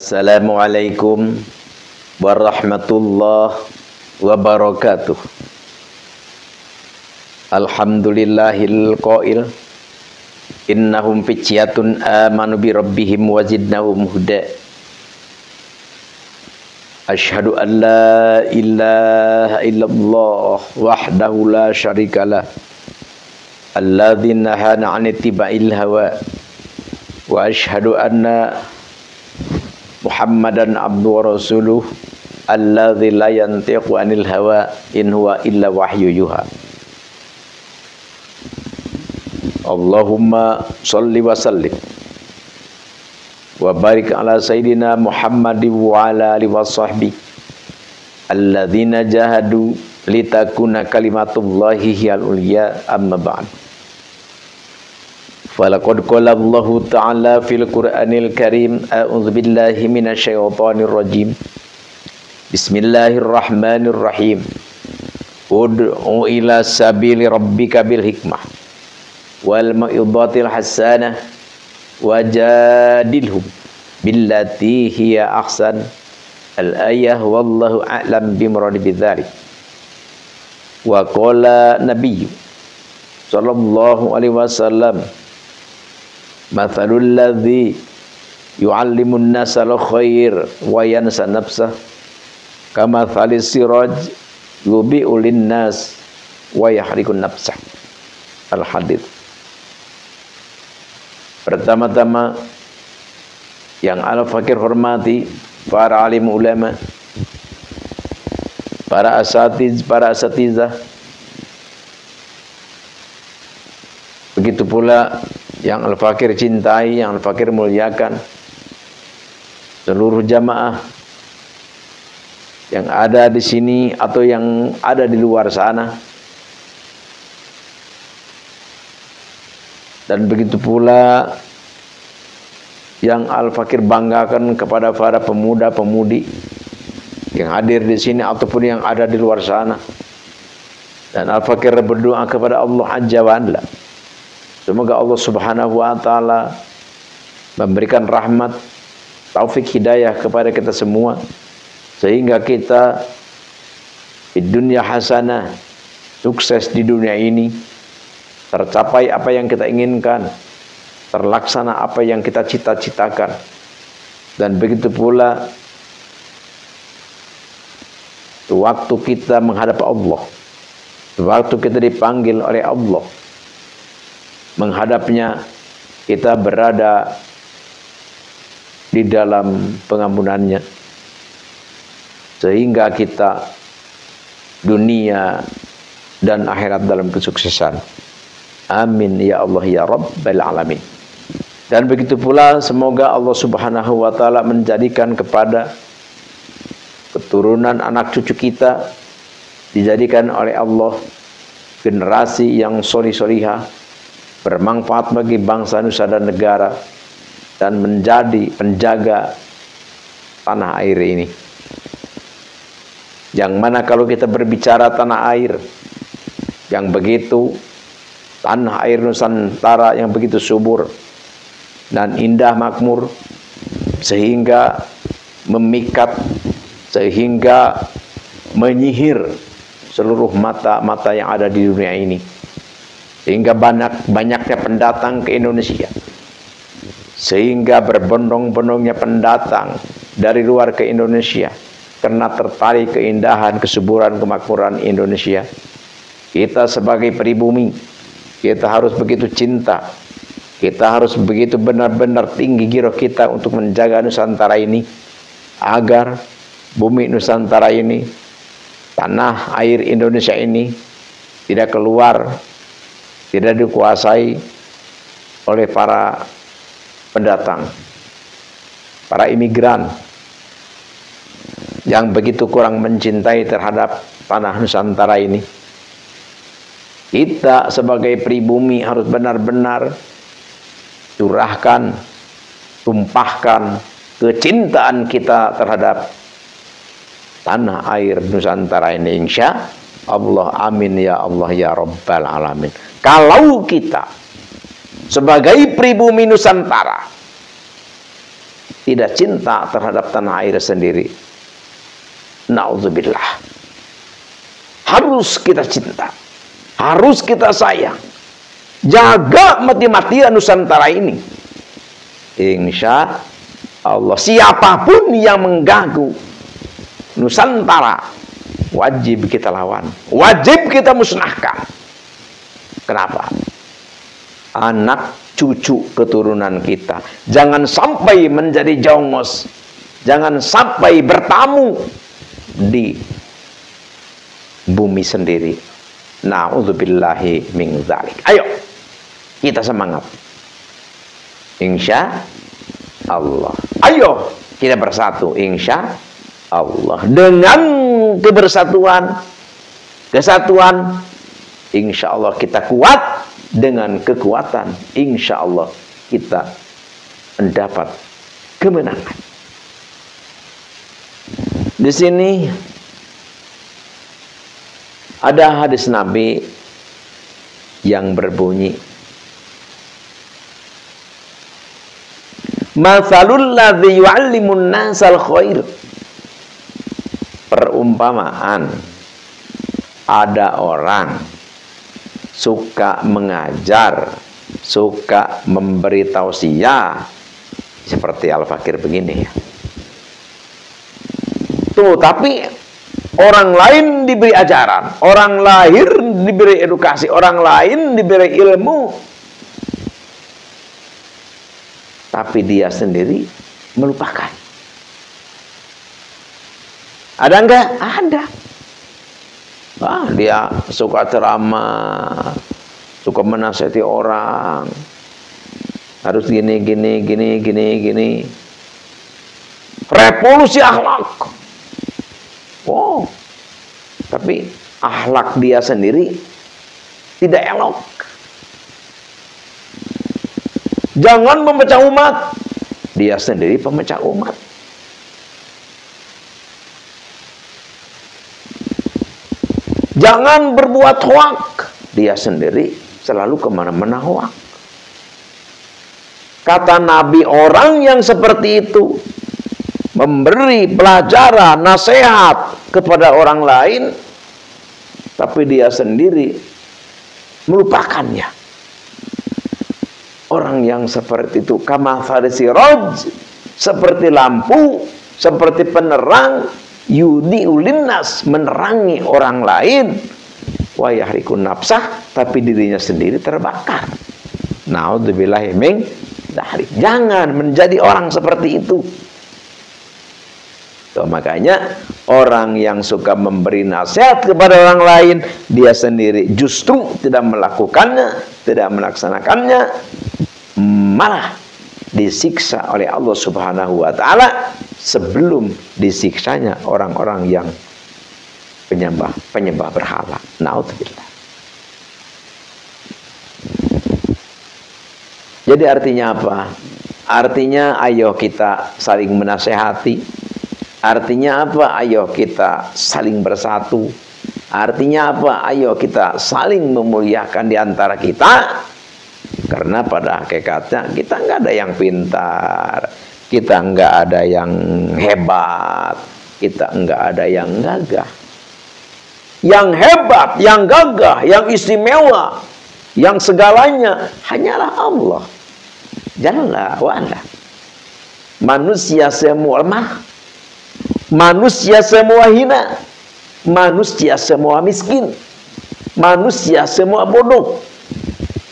Assalamualaikum warahmatullahi wabarakatuh. Alhamdulillahil qail innahum fityatun amanu bi rabbihim wa zidnahum huda. Asyhadu an la ilaha illallah wahdahu la syarikalah alladzi nahana 'an ittiba'il hawa wa asyhadu anna Muhammadan abdu wa rasuluh alladzi la yantiqu 'anil hawa in huwa illa wahyu yuha. Allahumma shalli wa sallim wa barik ala sayyidina Muhammadin wa ala alihi wa sahbihi alladzina jahadu litakuna kalimatullahi hiyal ulya amma ba'd. Falaqad qala Allahu ta'ala fil Qur'anil Karim a'udzu billahi minasy syaithanir rajim. Bismillahirrahmanirrahim. Ud'u ila sabili rabbika bil hikmah wal mau'izatil hasanah wajadilhum billati hiya ahsan. Al-ayah wallahu a'lam bimuradi bidzalik. Wa qala Nabi sallallahu alaihi wasallam mathalul ladzi yu'allimun nasa al khair wa yansa nafsah kama thalis siraj yubi'u lin nas wa yahrikun nafsah. Al hadits. Pertama-tama yang al-fakir hormati para alim ulama, para asatizah, begitu pula yang al-fakir cintai, yang al-fakir muliakan, seluruh jamaah yang ada di sini atau yang ada di luar sana, dan begitu pula yang al-fakir banggakan kepada para pemuda-pemudi yang hadir di sini ataupun yang ada di luar sana. Dan al-fakir berdoa kepada Allah Azza wa Jalla, semoga Allah Subhanahu wa taala memberikan rahmat, taufik, hidayah kepada kita semua sehingga kita di dunia hasanah, sukses di dunia ini, tercapai apa yang kita inginkan, terlaksana apa yang kita cita-citakan. Dan begitu pula waktu kita menghadap Allah, waktu kita dipanggil oleh Allah, menghadapnya kita berada di dalam pengampunannya, sehingga kita dunia dan akhirat dalam kesuksesan. Amin ya Allah ya Rabbal alamin. Dan begitu pula semoga Allah Subhanahu wa taala menjadikan kepada keturunan anak cucu kita dijadikan oleh Allah generasi yang solih-solihah, bermanfaat bagi bangsa, nusa dan negara, dan menjadi penjaga tanah air ini. Yang mana kalau kita berbicara tanah air yang begitu, tanah air Nusantara yang begitu subur dan indah makmur, sehingga memikat, sehingga menyihir seluruh mata-mata yang ada di dunia ini, sehingga banyaknya pendatang ke Indonesia, sehingga berbondong-bondongnya pendatang dari luar ke Indonesia karena tertarik keindahan, kesuburan, kemakmuran Indonesia. Kita sebagai pribumi, kita harus begitu cinta, kita harus begitu benar-benar tinggi giroh kita untuk menjaga Nusantara ini, agar bumi Nusantara ini, tanah air Indonesia ini tidak keluar, tidak dikuasai oleh para pendatang, para imigran yang begitu kurang mencintai terhadap tanah Nusantara ini. Kita sebagai pribumi harus benar-benar curahkan, tumpahkan kecintaan kita terhadap tanah air Nusantara ini, insya Allah. Amin ya Allah ya Rabbal alamin. Kalau kita sebagai pribumi Nusantara tidak cinta terhadap tanah air sendiri. Na'udzubillah. Harus kita cinta, harus kita sayang, jaga mati-matian Nusantara ini. Insya Allah, siapapun yang mengganggu Nusantara, wajib kita lawan, wajib kita musnahkan. Kenapa? Anak cucu keturunan kita jangan sampai menjadi jongos, jangan sampai bertamu di bumi sendiri. Na'udzubillahi min dzalik. Ayo kita semangat, insya Allah. Ayo kita bersatu, insya Allah. Dengan kebersatuan, kesatuan, insya Allah kita kuat. Dengan kekuatan, insya Allah kita mendapat kemenangan. Di sini ada hadis Nabi yang berbunyi, "Matsalul ladzi yu'allimun nasal khair." Perumpamaan ada orang suka mengajar, suka memberi tausiah, seperti Al-Fakir begini ya. Tuh, tapi orang lain diberi ajaran, orang lain diberi edukasi, orang lain diberi ilmu, tapi dia sendiri melupakan. Ada enggak? Ada. Dia suka ceramah, suka menasihati orang, harus gini. Revolusi akhlak. Wow. Tapi akhlak dia sendiri tidak elok. Jangan memecah umat, dia sendiri pemecah umat. Jangan berbuat hoak, dia sendiri selalu kemana-mana hoak. Kata Nabi, orang yang seperti itu memberi pelajaran, nasihat kepada orang lain, tapi dia sendiri melupakannya. Orang yang seperti itu kama farisiraj, seperti lampu, seperti penerang, yudhi'u linnas, menerangi orang lain, wa yahrikun nafsah, tapi dirinya sendiri terbakar. Na'udzubillahi min dzalik. Jangan menjadi orang seperti itu. Tuh, makanya orang yang suka memberi nasihat kepada orang lain, dia sendiri justru tidak melakukannya, tidak melaksanakannya, malah disiksa oleh Allah Subhanahu wa ta'ala sebelum disiksanya orang-orang yang penyembah berhala. Na'udzubillah. Jadi artinya apa? Artinya ayo kita saling menasehati. Artinya apa? Ayo kita saling bersatu. Artinya apa? Ayo kita saling memuliakan di antara kita. Karena pada hakikatnya kita nggak ada yang pintar, kita nggak ada yang hebat, kita nggak ada yang gagah. Yang hebat, yang gagah, yang istimewa, yang segalanya hanyalah Allah Jalla wa'ala. Manusia semua lemah, manusia semua hina, manusia semua miskin, manusia semua bodoh.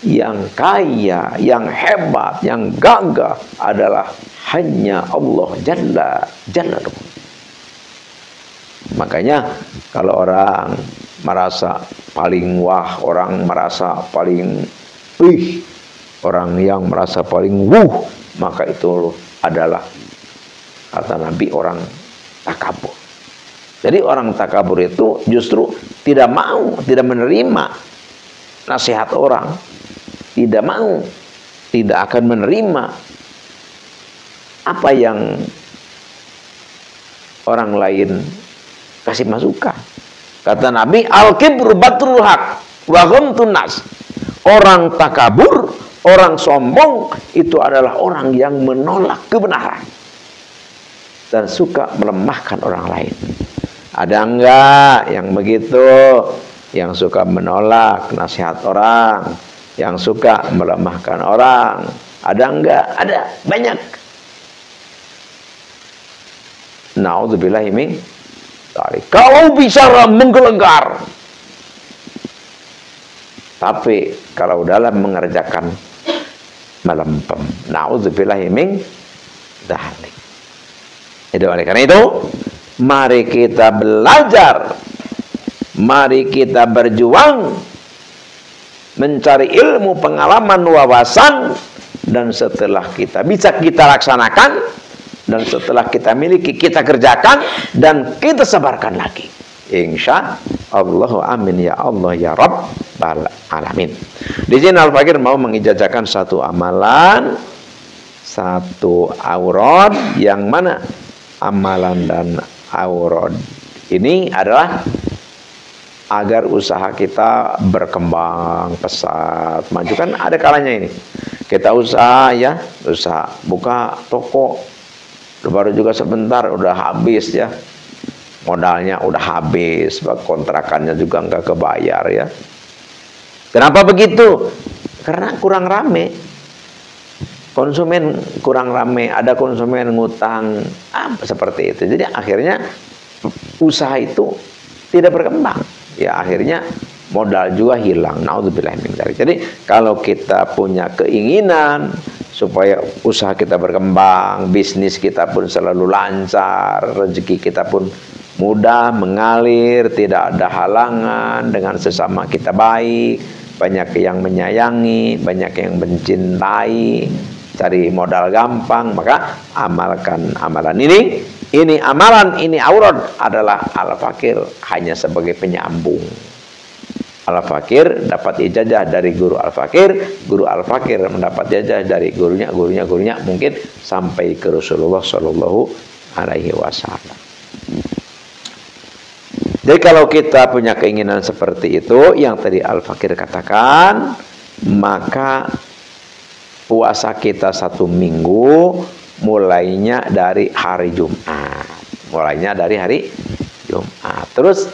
Yang kaya, yang hebat, yang gagah adalah hanya Allah Jalla. Makanya kalau orang merasa paling wah, orang merasa paling orang yang merasa paling maka itu adalah, kata Nabi, orang takabur. Jadi orang takabur itu justru tidak mau, tidak menerima nasihat orang, tidak mau, tidak akan menerima apa yang orang lain kasih masukan. Kata Nabi, al-kibru batrul haq wa ghamtun nas. Orang takabur, orang sombong itu adalah orang yang menolak kebenaran. dan suka melemahkan orang lain. Ada enggak yang begitu? Yang suka menolak nasihat orang, yang suka melemahkan orang? Ada enggak? Ada, banyak. Na'udzubillahi min dzalik. Kalau bicara menggelegar, tapi kalau dalam mengerjakan melempem. Na'udzubillahi min dzalik. Itu oleh karena itu, mari kita belajar, mari kita berjuang mencari ilmu, pengalaman, wawasan, dan setelah kita bisa kita laksanakan, dan setelah kita miliki, kita kerjakan, dan kita sebarkan lagi. Insya Allah, amin ya Allah ya Rabbal alamin. Di sini Al-Fakir mau mengijazakan satu amalan, satu aurad, yang mana amalan dan aurad ini adalah agar usaha kita berkembang pesat, maju. Kan ada kalanya ini kita usaha, ya, usaha buka toko, baru juga sebentar udah habis, ya, modalnya udah habis, kontrakannya juga nggak kebayar, ya. Kenapa begitu? Karena kurang rame, konsumen kurang rame, ada konsumen ngutang, seperti itu. Jadi akhirnya usaha itu tidak berkembang, ya, akhirnya modal juga hilang. Naudzubillah min dzalik. Jadi kalau kita punya keinginan supaya usaha kita berkembang, bisnis kita pun selalu lancar, rezeki kita pun mudah mengalir, tidak ada halangan, dengan sesama kita baik, banyak yang menyayangi, banyak yang mencintai, cari modal gampang, maka amalkan amalan ini. Ini amalan, ini aurad adalah Al-Fakir hanya sebagai penyambung. Al-Fakir dapat ijazah dari guru Al-Fakir, guru Al-Fakir mendapat ijazah dari gurunya, mungkin sampai ke Rasulullah Shallallahu Alaihi Wasallam. Jadi kalau kita punya keinginan seperti itu, yang tadi Al-Fakir katakan, maka puasa kita 1 minggu mulainya dari hari Jumat. Terus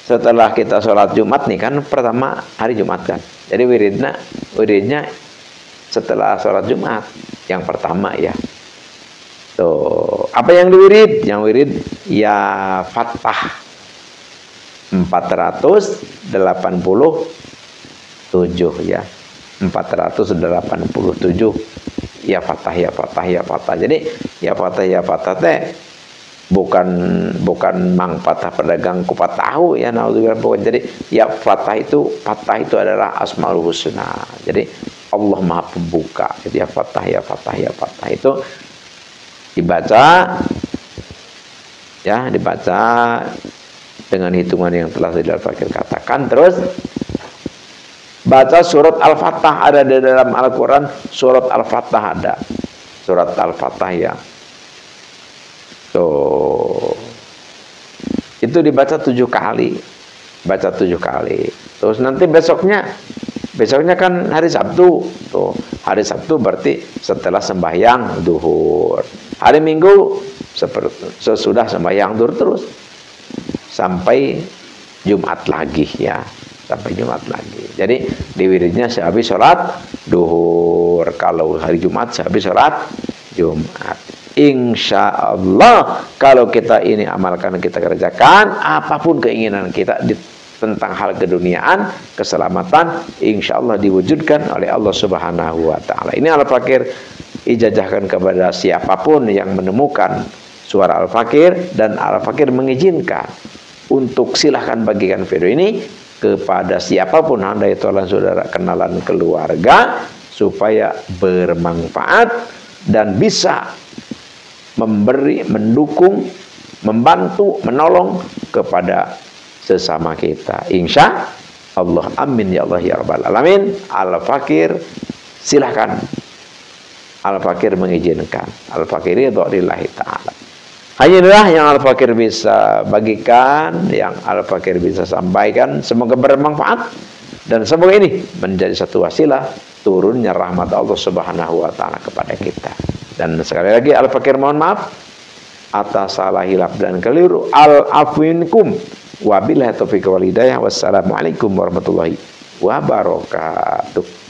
setelah kita sholat Jumat nih, kan pertama hari Jumat kan. Jadi wiridnya setelah sholat Jumat yang pertama, ya. Tuh, apa yang diwirid? Yang wirid ya Fathah 487, ya. 487, ya Fathah, ya Fathah, ya Fathah. Jadi ya Fathah, ya Fathah teh bukan Mang Patah pedagang kupat tahu, ya, naudzubillah. Jadi ya Fathah itu adalah Asmaul Husna. Jadi Allah Maha Pembuka. Jadi ya Fathah, ya Fathah, ya Fathah itu dibaca dengan hitungan yang telah Al-Fakir katakan. Terus baca surat Al-Fatah, ada di dalam Al-Quran. Surat Al-Fatah ada, surat Al-Fatah, ya. Tuh, itu dibaca 7 kali, Terus nanti besoknya kan hari Sabtu. Tuh, hari Sabtu berarti setelah sembahyang duhur. Hari Minggu sesudah sembahyang duhur, terus sampai Jumat lagi, ya. Sampai Jumat lagi. Jadi diwiridnya sehabis sholat duhur. Kalau hari Jumat sehabis sholat Jumat. Insya Allah kalau kita ini amalkan, kita kerjakan, apapun keinginan kita tentang hal keduniaan, keselamatan, insya Allah diwujudkan oleh Allah Subhanahu wa Ta'ala. Ini Al-Fakir ijazahkan kepada siapapun yang menemukan suara Al-Fakir, dan Al-Fakir mengizinkan untuk silahkan bagikan video ini kepada siapapun, andai tolan saudara, kenalan, keluarga, supaya bermanfaat dan bisa memberi, mendukung, membantu, menolong kepada sesama kita. Insya Allah, amin ya Allah ya Rabbal alamin. Al-Fakir silahkan, Al-Fakir mengizinkan. Al-Fakir itu lillahi ta'ala. Hanya inilah yang Al-Fakir bisa bagikan, yang Al-Fakir bisa sampaikan. Semoga bermanfaat, dan semoga ini menjadi satu wasilah turunnya rahmat Allah Subhanahu wa Ta'ala kepada kita. Dan sekali lagi Al-Fakir mohon maaf atas salah hilaf dan keliru. Al-afwinkum wabillahi taufiq wal hidayah. Wassalamualaikum warahmatullahi wabarakatuh.